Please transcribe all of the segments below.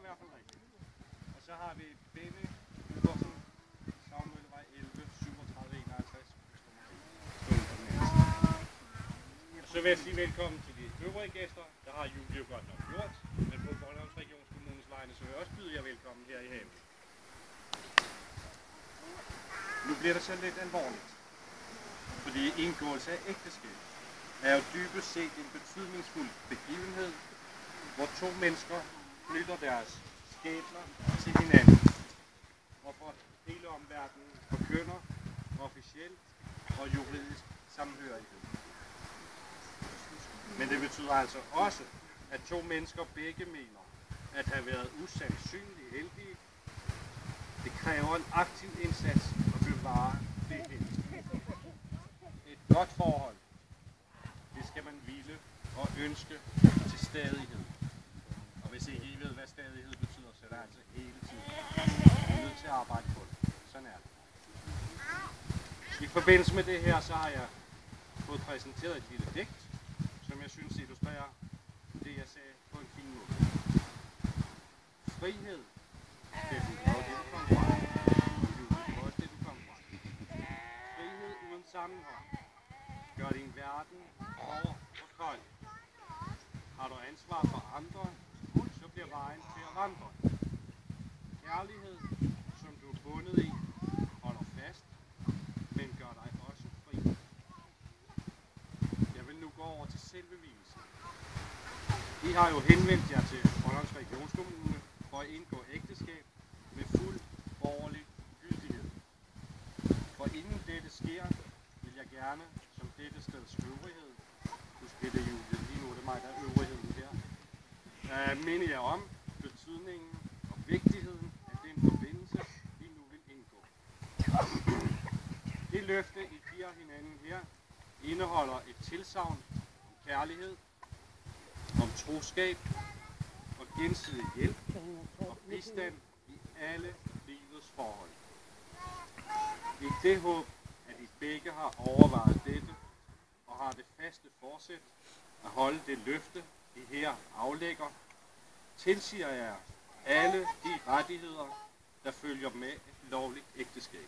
hvert fald rigtigt. Og så har vi Benny Ubersen, Savmøllevej 11, 37 51. Så vil jeg sige velkommen til de øvrige gæster. Der har Julie jo godt nok gjort, men på Bornholms Regionskommunes vegne, så vil jeg også byde jer velkommen her i haven. Nu bliver det så lidt alvorligt, fordi indgåelse af ægteskab er jo dybest set en betydningsfuld begivenhed, hvor to mennesker knytter deres skæbner til hinanden, og for hele omverdenen forkynder officielt og juridisk samhørighed. Men det betyder altså også, at to mennesker begge mener at have været usandsynligt heldige. Det kræver en aktiv indsats at bevare det hele. Et godt forhold, det skal man ville og ønske til stadighed. Og hvis ikke I ved, hvad stadighed betyder, så er det altså hele tiden. I er nødt til at arbejde på det. Sådan er det. I forbindelse med det her, så har jeg fået præsenteret et lille digt, som jeg synes illustrerer det, jeg sagde på en fin måde. Frihed, det var det, du kom fra. Det var det, du kom fra. Frihed uden sammenhold gør din verden hård og kold. Har du ansvar for andre, så bliver vejen til at vandre. Kærlighed, som du er bundet i, holder fast, men gør dig også fri. Jeg vil nu gå over til selve vielsen. I har jo henvendt jer til Bornholms Regionskommune for at indgå ægteskab med fuld borgerlig gyldighed. For inden dette sker, vil jeg gerne som dette steds øvrighed, husk det Julie, lige nu er det mig, der er øvrigheden her, minde jer om betydningen og vigtigheden af den forbindelse, I nu vil indgå. Det løfte, I giver hinanden her, indeholder et tilsagn om kærlighed, om troskab og gensidig hjælp og bistand i alle livets forhold. I det håb, at I begge har overvejet dette og har det faste forsæt at holde det løfte, I her aflægger, tilsiger jeg alle de rettigheder, der følger med et lovligt ægteskab.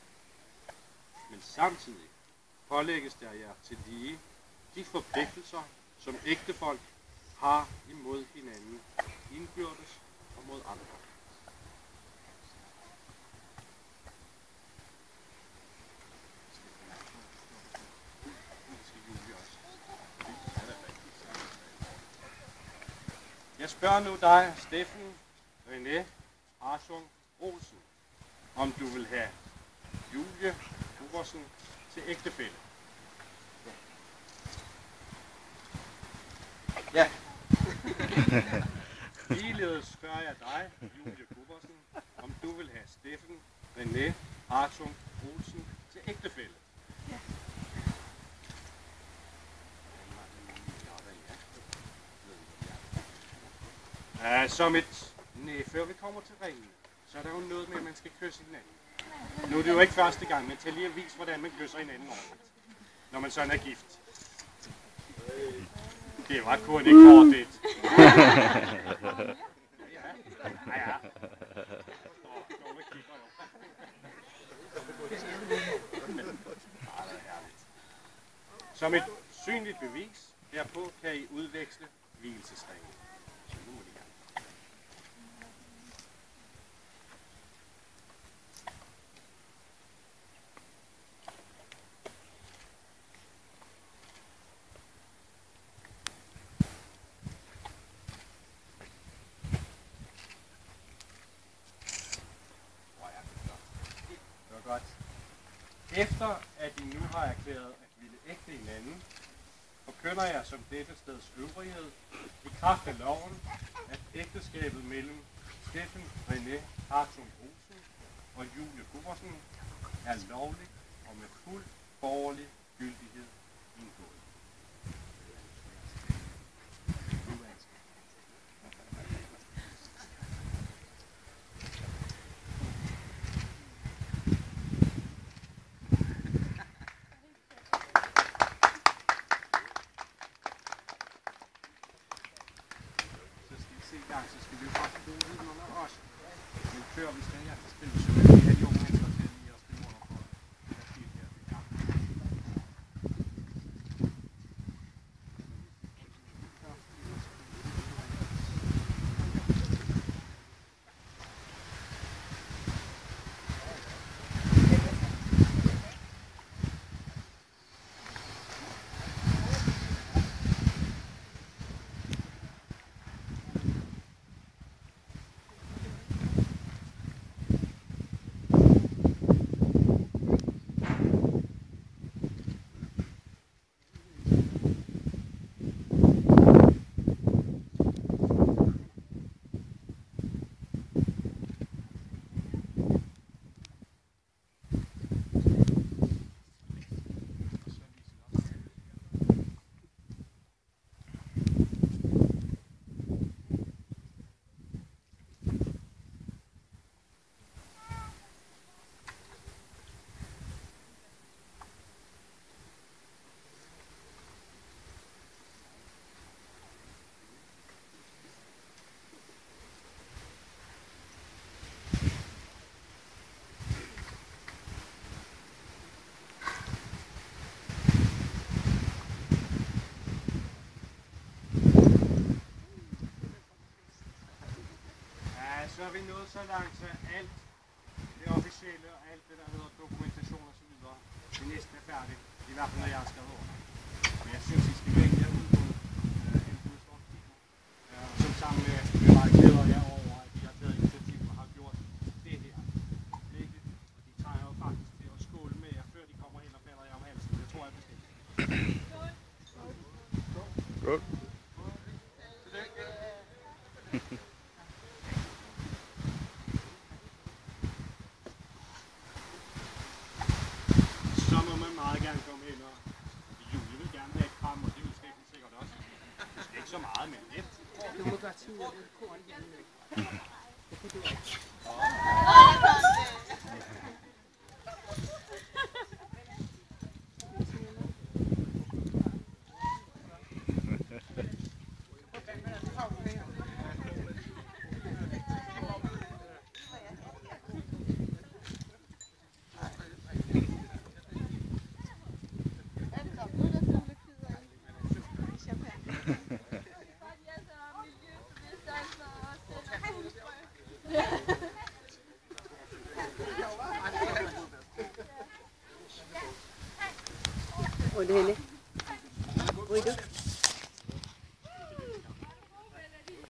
Men samtidig pålægges der jer til lige de forpligtelser, som ægtefolk har imod hinanden, indbyrdes og mod andre. Jeg spørger nu dig, Steffen René Hartung Olsen, om du vil have Julie Ubersen til ægtefælle. Ja. Ligeledes spørger jeg dig, Julie Ubersen, om du vil have Steffen René Hartung Olsen til ægtefælle. Som et... Nej, før vi kommer til ringen, så er der jo noget med, at man skal kysse hinanden. Nu er det jo ikke første gang, men tag lige at vise, hvordan man kysser hinanden ordentligt, når man sådan er gift. Det var kun ikke kortet. Ja. Som et synligt bevis herpå kan I udveksle vielsesringen. Så nu må de gerne. Godt. Efter at I nu har erklæret at ville ægte hinanden, forkynder jeg som dette steds øvrighed i kraft af loven, at ægteskabet mellem Steffen René Hartung Olsen og Julie Ubersen er lovligt og med fuld borgerlig gyldighed indgået. Så skal vi bare bruge den under os. før vi skal have skrive, så vil vi have de unge mennesker til lige at skrive under for at det her. Så er vi nået så langt, så alt det officielle og alt det, der hedder dokumentation og så videre, det næsten er færdigt. I hvert fald, når jeg har skrevet over. Men jeg synes, I skal vælge jer ud på en budstårskigger. Som sammen med mig glæder jeg over, at de har taget initiativ og har gjort det her. Ikke? Og de tager jo faktisk til at skåle med jer, før de kommer hen og falder jer om halsen. Det tror jeg bestemt. Godt. Så må man meget gerne komme hen, og Julie vil gerne have et kram, og det vil Steffen sikkert også. Det skal ikke så meget, men lidt. Du må godt sige, at det er korn hjemme. Det kan du ikke. Og det hele.